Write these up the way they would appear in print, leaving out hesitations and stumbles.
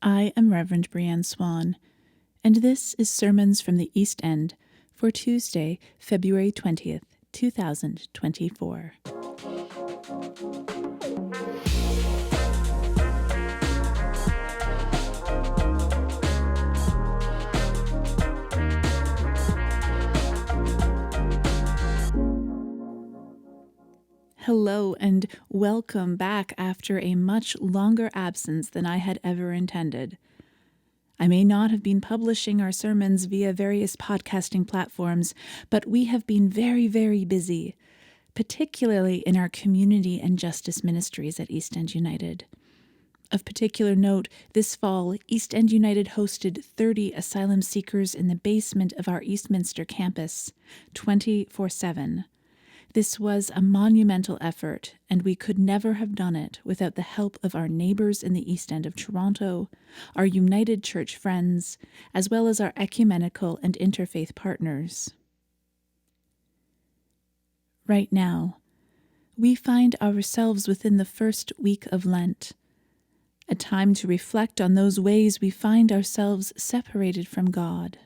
I am Reverend Bri-anne Swan, and this is Sermons from the East End for Tuesday, February 20th, 2024. Hello and welcome back after a much longer absence than I had ever intended. I may not have been publishing our sermons via various podcasting platforms, but we have been very, very busy, particularly in our community and justice ministries at East End United. Of particular note, this fall, East End United hosted 30 asylum seekers in the basement of our Eastminster campus, 24/7. This was a monumental effort, and we could never have done it without the help of our neighbours in the East End of Toronto, our United Church friends, as well as our ecumenical and interfaith partners. Right now, we find ourselves within the first week of Lent, a time to reflect on those ways we find ourselves separated from God,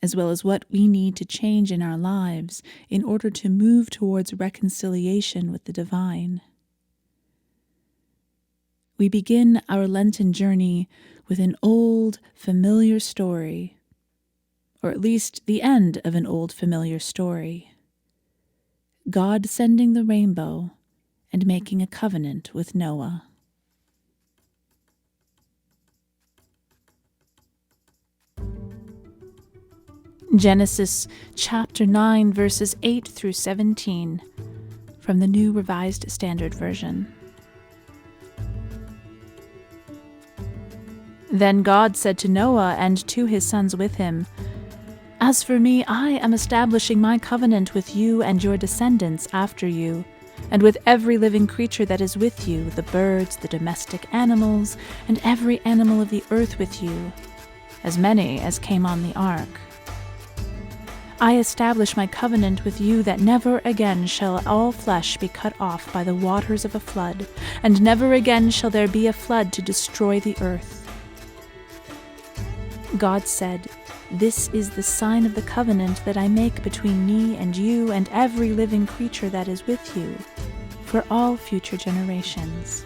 as well as what we need to change in our lives in order to move towards reconciliation with the divine. We begin our Lenten journey with an old, familiar story, or at least the end of an old, familiar story. God sending the rainbow and making a covenant with Noah. Genesis chapter 9, verses 8 through 17, from the New Revised Standard Version. Then God said to Noah and to his sons with him, "As for me, I am establishing my covenant with you and your descendants after you, and with every living creature that is with you, the birds, the domestic animals, and every animal of the earth with you, as many as came on the ark. I establish my covenant with you that never again shall all flesh be cut off by the waters of a flood, and never again shall there be a flood to destroy the earth." God said, "This is the sign of the covenant that I make between me and you and every living creature that is with you, for all future generations.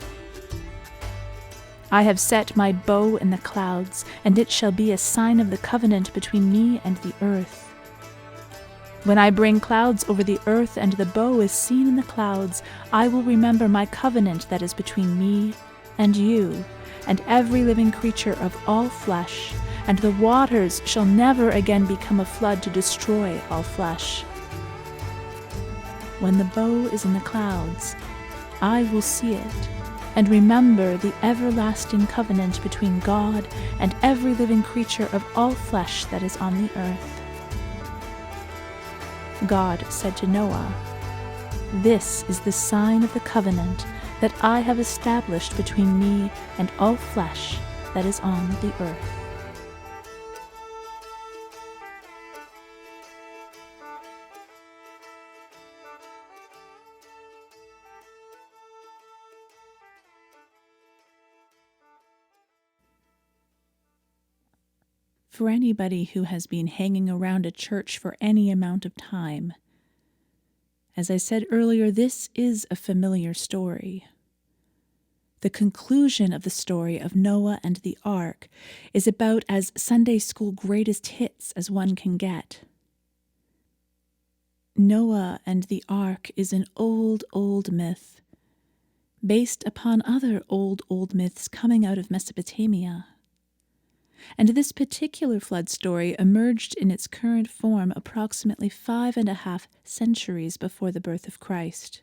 I have set my bow in the clouds, and it shall be a sign of the covenant between me and the earth. When I bring clouds over the earth and the bow is seen in the clouds, I will remember my covenant that is between me and you, and every living creature of all flesh, and the waters shall never again become a flood to destroy all flesh. When the bow is in the clouds, I will see it, and remember the everlasting covenant between God and every living creature of all flesh that is on the earth." God said to Noah, "This is the sign of the covenant that I have established between me and all flesh that is on the earth." For anybody who has been hanging around a church for any amount of time, as I said earlier, this is a familiar story. The conclusion of the story of Noah and the ark is about as Sunday school greatest hits as one can get. Noah and the ark is an old, old myth, based upon other old, old myths coming out of Mesopotamia. And this particular flood story emerged in its current form approximately 5.5 centuries before the birth of Christ.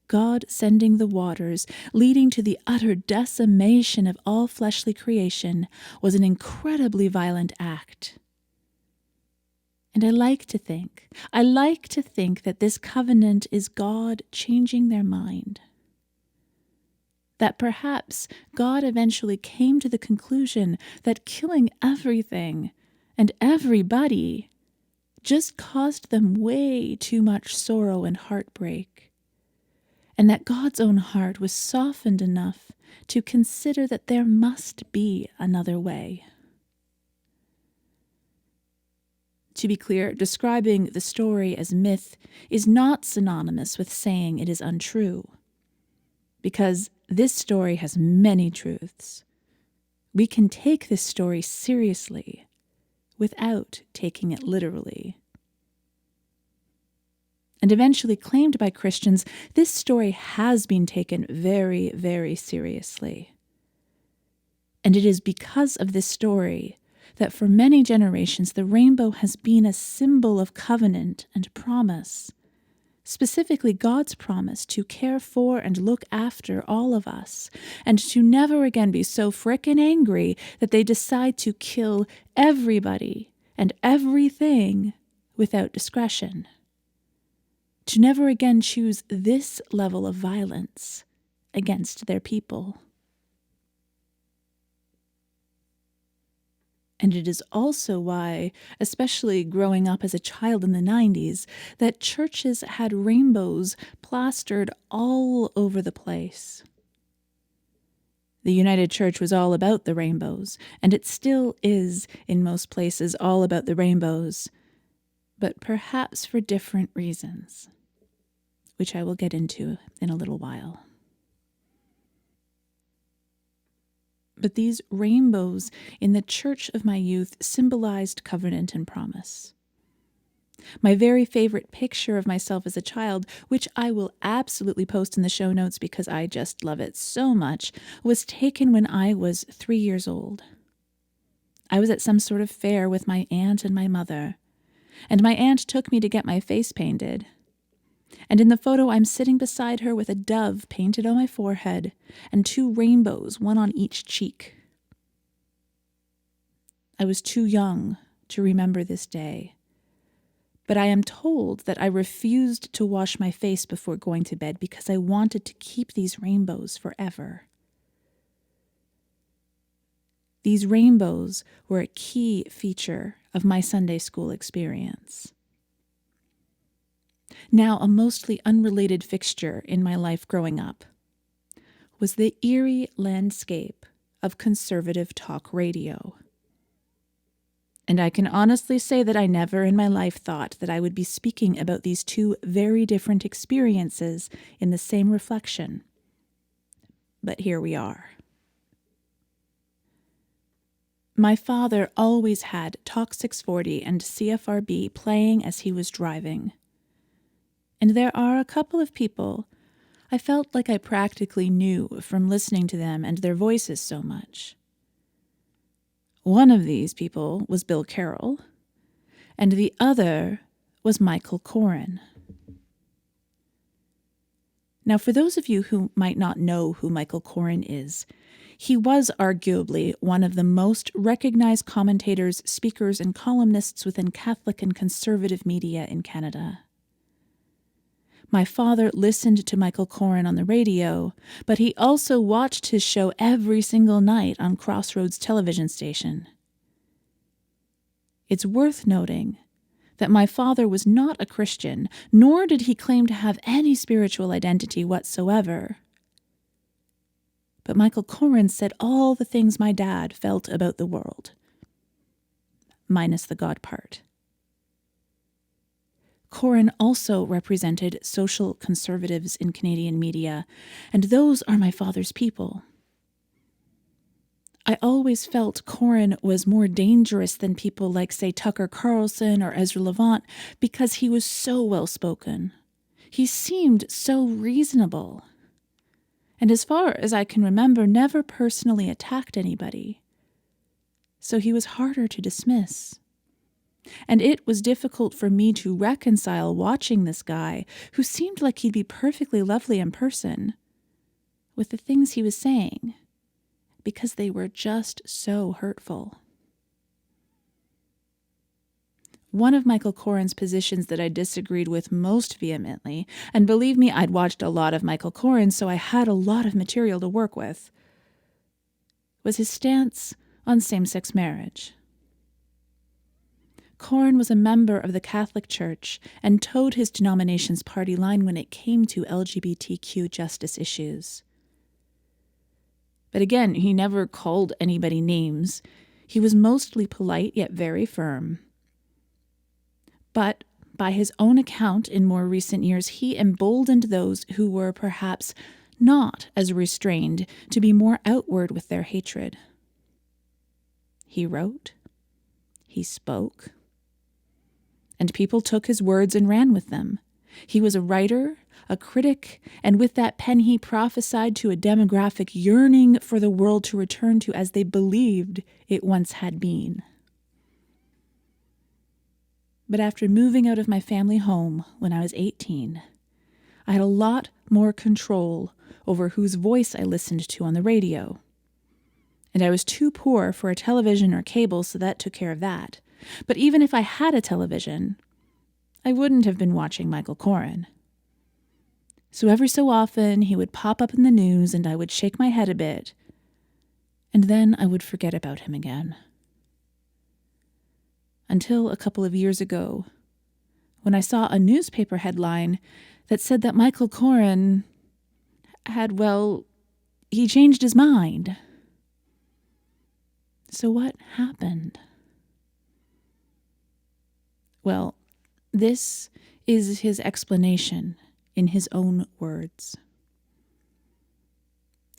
God sending the waters, leading to the utter decimation of all fleshly creation, was an incredibly violent act. And I like to think that this covenant is God changing their mind. That perhaps God eventually came to the conclusion that killing everything and everybody just caused them way too much sorrow and heartbreak, and that God's own heart was softened enough to consider that there must be another way. To be clear, describing the story as myth is not synonymous with saying it is untrue, because this story has many truths. We can take this story seriously without taking it literally. And eventually claimed by Christians, this story has been taken very, very seriously. And it is because of this story that for many generations the rainbow has been a symbol of covenant and promise, specifically God's promise to care for and look after all of us, and to never again be so frickin' angry that they decide to kill everybody and everything without discretion. To never again choose this level of violence against their people. And it is also why, especially growing up as a child in the 90s, that churches had rainbows plastered all over the place. The United Church was all about the rainbows, and it still is, in most places, all about the rainbows, but perhaps for different reasons, which I will get into in a little while. But these rainbows in the church of my youth symbolized covenant and promise. My very favorite picture of myself as a child, which I will absolutely post in the show notes because I just love it so much, was taken when I was 3 years old. I was at some sort of fair with my aunt and my mother, and my aunt took me to get my face painted. And in the photo, I'm sitting beside her with a dove painted on my forehead and 2 rainbows, one on each cheek. I was too young to remember this day, but I am told that I refused to wash my face before going to bed because I wanted to keep these rainbows forever. These rainbows were a key feature of my Sunday school experience. Now, a mostly unrelated fixture in my life growing up was the eerie landscape of conservative talk radio. And I can honestly say that I never in my life thought that I would be speaking about these 2 very different experiences in the same reflection. But here we are. My father always had Talk 640 and CFRB playing as he was driving. And there are a couple of people I felt like I practically knew from listening to them and their voices so much. One of these people was Bill Carroll, and the other was Michael Coren. Now, for those of you who might not know who Michael Coren is, he was arguably one of the most recognized commentators, speakers, and columnists within Catholic and conservative media in Canada. My father listened to Michael Coren on the radio, but he also watched his show every single night on Crossroads television station. It's worth noting that my father was not a Christian, nor did he claim to have any spiritual identity whatsoever. But Michael Coren said all the things my dad felt about the world, minus the God part. Coren also represented social conservatives in Canadian media, and those are my father's people. I always felt Coren was more dangerous than people like, say, Tucker Carlson or Ezra Levant because he was so well-spoken. He seemed so reasonable. And as far as I can remember, never personally attacked anybody. So he was harder to dismiss. And it was difficult for me to reconcile watching this guy, who seemed like he'd be perfectly lovely in person, with the things he was saying, because they were just so hurtful. One of Michael Coren's positions that I disagreed with most vehemently, and believe me, I'd watched a lot of Michael Coren, so I had a lot of material to work with, was his stance on same-sex marriage. Coren was a member of the Catholic Church and towed his denomination's party line when it came to LGBTQ justice issues. But again, he never called anybody names. He was mostly polite yet very firm. But by his own account in more recent years, he emboldened those who were perhaps not as restrained to be more outward with their hatred. He wrote, he spoke, and people took his words and ran with them. He was a writer, a critic, and with that pen he prophesied to a demographic yearning for the world to return to as they believed it once had been. But after moving out of my family home when I was 18, I had a lot more control over whose voice I listened to on the radio. And I was too poor for a television or cable, so that took care of that. But even if I had a television, I wouldn't have been watching Michael Coren. So every so often he would pop up in the news and I would shake my head a bit, and then I would forget about him again. Until a couple of years ago, when I saw a newspaper headline that said that Michael Coren had, he changed his mind. So what happened? Well, this is his explanation in his own words.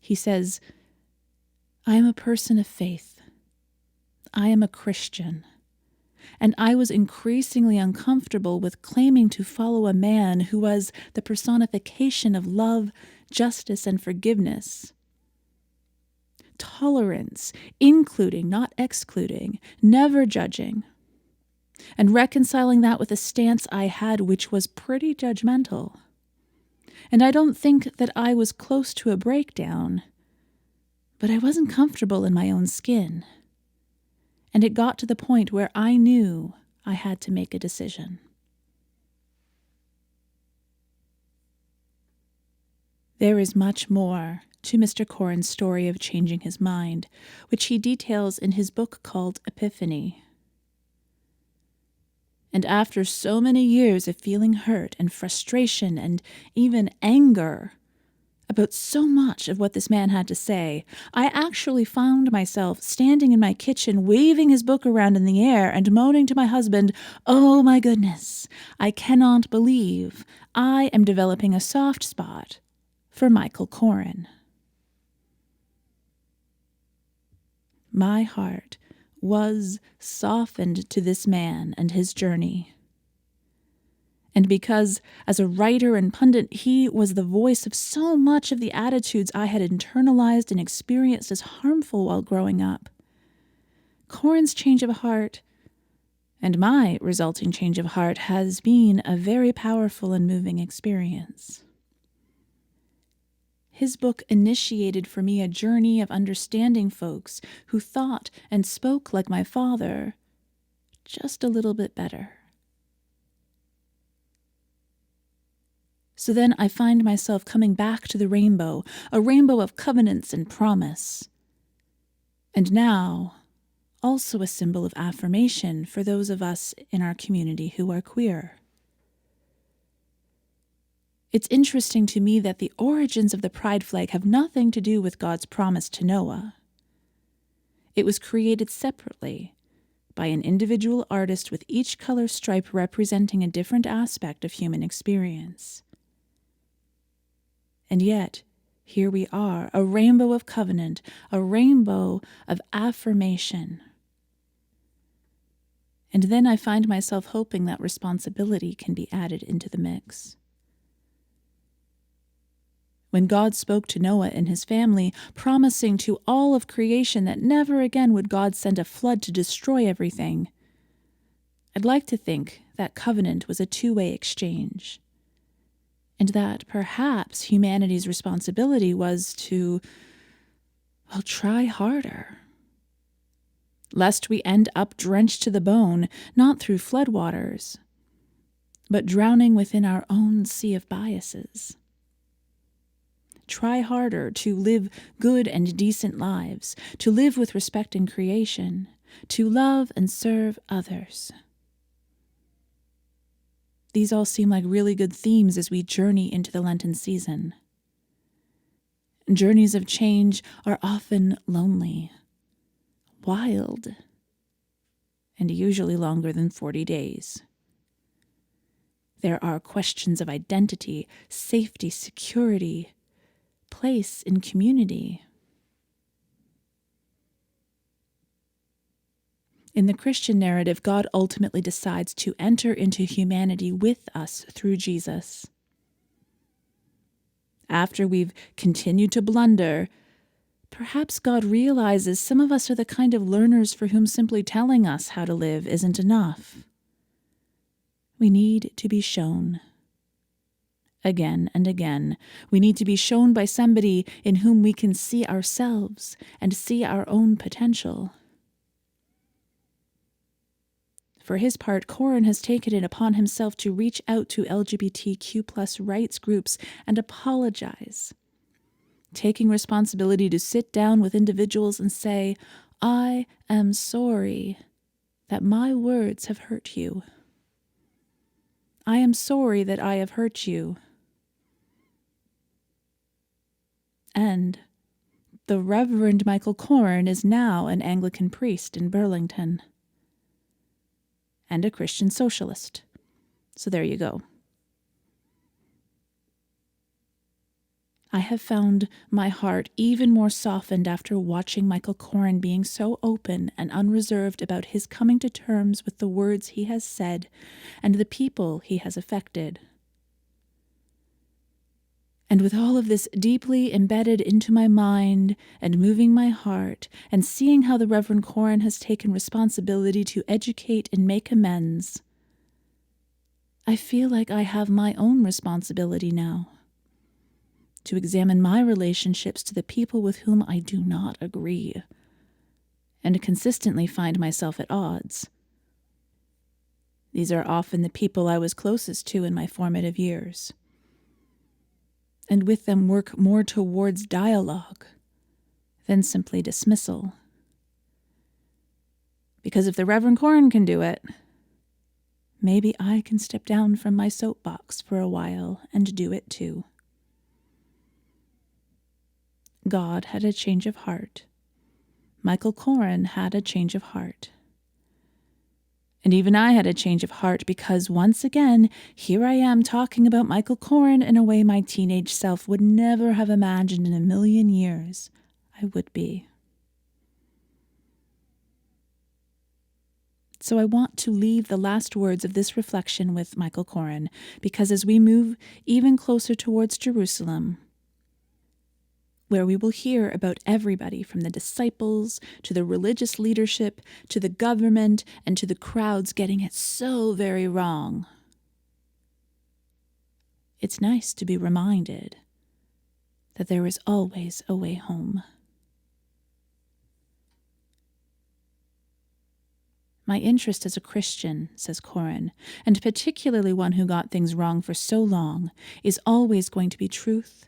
He says, I am a person of faith. I am a Christian. And I was increasingly uncomfortable with claiming to follow a man who was the personification of love, justice, and forgiveness. Tolerance, including, not excluding, never judging. And reconciling that with a stance I had which was pretty judgmental. And I don't think that I was close to a breakdown, but I wasn't comfortable in my own skin. And it got to the point where I knew I had to make a decision. There is much more to Mr. Coren's story of changing his mind, which he details in his book called Epiphany. And after so many years of feeling hurt and frustration and even anger about so much of what this man had to say, I actually found myself standing in my kitchen waving his book around in the air and moaning to my husband, "Oh my goodness, I cannot believe I am developing a soft spot for Michael Coren." My heart was softened to this man and his journey. And because, as a writer and pundit, he was the voice of so much of the attitudes I had internalized and experienced as harmful while growing up, Coren's change of heart, and my resulting change of heart, has been a very powerful and moving experience. His book initiated for me a journey of understanding folks who thought and spoke like my father, just a little bit better. So then I find myself coming back to the rainbow, a rainbow of covenants and promise. And now, also a symbol of affirmation for those of us in our community who are queer. It's interesting to me that the origins of the pride flag have nothing to do with God's promise to Noah. It was created separately by an individual artist with each color stripe representing a different aspect of human experience. And yet, here we are, a rainbow of covenant, a rainbow of affirmation. And then I find myself hoping that responsibility can be added into the mix. When God spoke to Noah and his family, promising to all of creation that never again would God send a flood to destroy everything, I'd like to think that covenant was a two-way exchange, and that perhaps humanity's responsibility was to, try harder, lest we end up drenched to the bone, not through floodwaters, but drowning within our own sea of biases. Try harder to live good and decent lives, to live with respect in creation, to love and serve others. these all seem like really good themes as we journey into the Lenten season. Journeys of change are often lonely, wild, and usually longer than 40 days. There are questions of identity, safety, security, place in community. In the Christian narrative, God ultimately decides to enter into humanity with us through Jesus. After we've continued to blunder, perhaps God realizes some of us are the kind of learners for whom simply telling us how to live isn't enough. We need to be shown. Again and again, we need to be shown by somebody in whom we can see ourselves and see our own potential. For his part, Corin has taken it upon himself to reach out to LGBTQ+ rights groups and apologize, taking responsibility to sit down with individuals and say, "I am sorry that my words have hurt you. I am sorry that I have hurt you." And the Reverend Michael Corin is now an Anglican priest in Burlington. And a Christian socialist. So there you go. I have found my heart even more softened after watching Michael Corin being so open and unreserved about his coming to terms with the words he has said and the people he has affected. And with all of this deeply embedded into my mind and moving my heart, and seeing how the Reverend Corin has taken responsibility to educate and make amends, I feel like I have my own responsibility now to examine my relationships to the people with whom I do not agree, and consistently find myself at odds. These are often the people I was closest to in my formative years, and with them work more towards dialogue than simply dismissal. Because if the Reverend Corin can do it, maybe I can step down from my soapbox for a while and do it too. God had a change of heart. Michael Corin had a change of heart. And even I had a change of heart because once again, here I am talking about Michael Corin in a way my teenage self would never have imagined in a million years I would be. So I want to leave the last words of this reflection with Michael Corin, because as we move even closer towards Jerusalem, where we will hear about everybody from the disciples to the religious leadership to the government and to the crowds getting it so very wrong, it's nice to be reminded that there is always a way home. My interest as a Christian, says Corin, and particularly one who got things wrong for so long, is always going to be truth,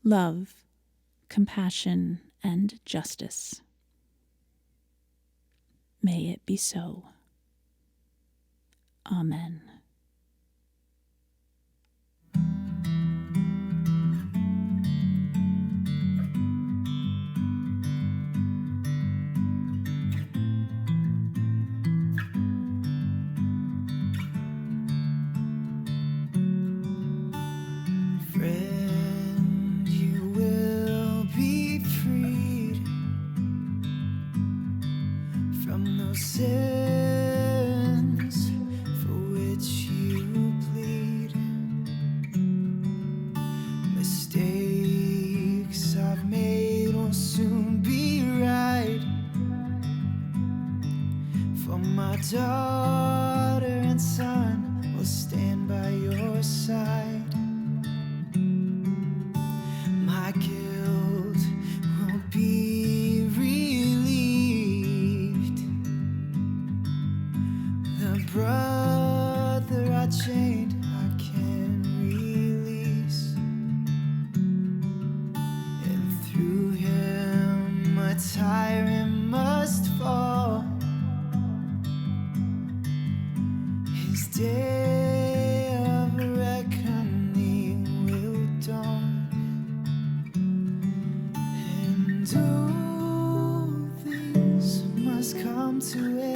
love, compassion, and justice. May it be so. Amen. Friend, you will be freed from those sins for which you plead. Mistakes I've made will soon be right. For my daughter and son will stand by your side. My guilt will be relieved. The brother I chained, I can release. And through him a tyrant must fall. His day must come to an end.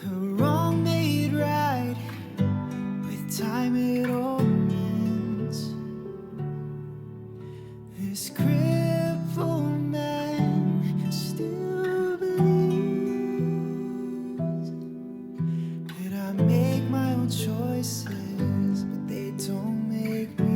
The wrong made right, with time it all ends. This crippled man still believes that I make my own choices, but they don't make me.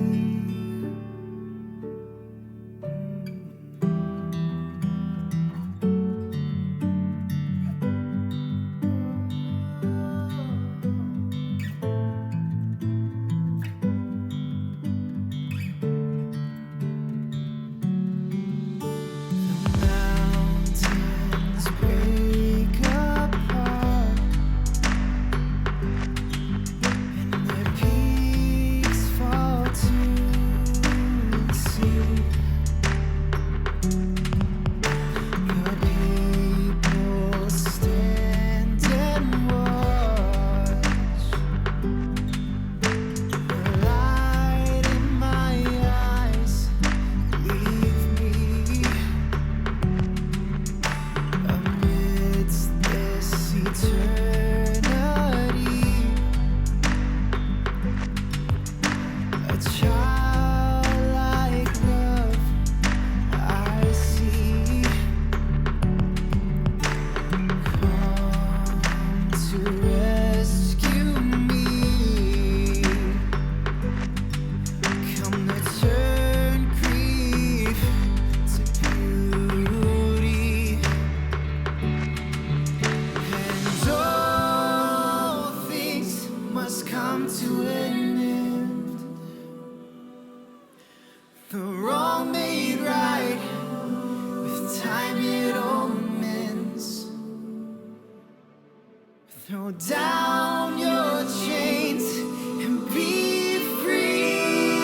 Mountains break apart, and their peaks fall to the sea. Your people stand and watch. The light in my eyes leave me amidst this eternity. A childlike love I see. Come to rescue me. Come to turn grief to beauty. And all things must come to an end. The wrong made right, with time it all mends. Throw down your chains and be free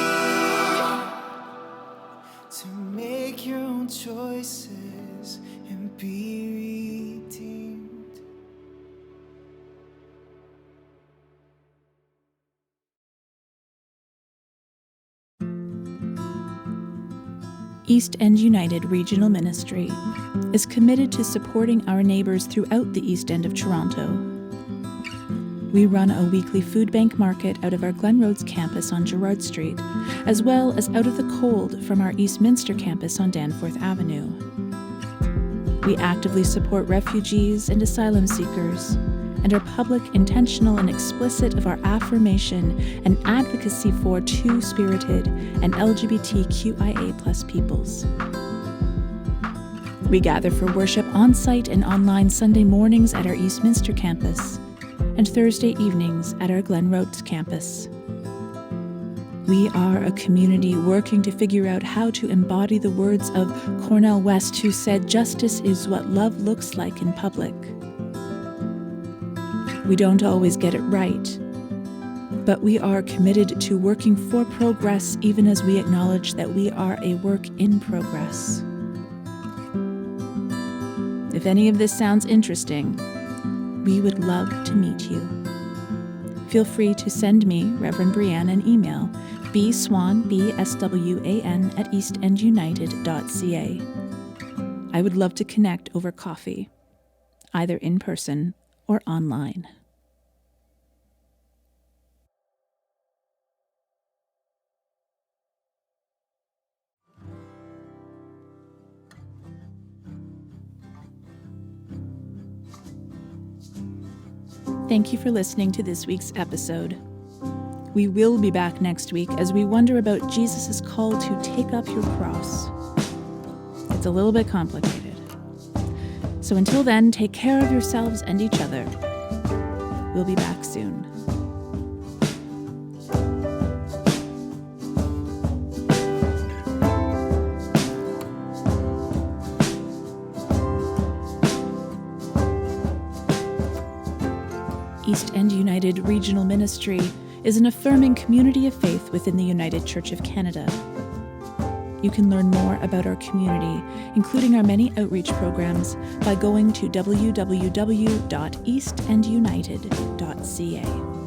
to make your own choices and be redeemed. East End United Regional Ministry is committed to supporting our neighbours throughout the East End of Toronto. We run a weekly food bank market out of our Glen Roads campus on Gerrard Street, as well as out of the cold from our Eastminster campus on Danforth Avenue. We actively support refugees and asylum seekers, and are public, intentional, and explicit of our affirmation and advocacy for two-spirited and LGBTQIA+ peoples. We gather for worship on-site and online Sunday mornings at our Eastminster campus, and Thursday evenings at our Glen Roads campus. We are a community working to figure out how to embody the words of Cornel West, who said, "Justice is what love looks like in public." We don't always get it right, but we are committed to working for progress, even as we acknowledge that we are a work in progress. If any of this sounds interesting, we would love to meet you. Feel free to send me, Reverend Bri-anne, an email, bswan, BSWAN, at eastendunited.ca. I would love to connect over coffee, either in person or online. Thank you for listening to this week's episode. We will be back next week as we wonder about Jesus' call to take up your cross. It's a little bit complicated. So until then, take care of yourselves and each other. We'll be back soon. East End United Regional Ministry is an affirming community of faith within the United Church of Canada. You can learn more about our community, including our many outreach programs, by going to www.eastendunited.ca.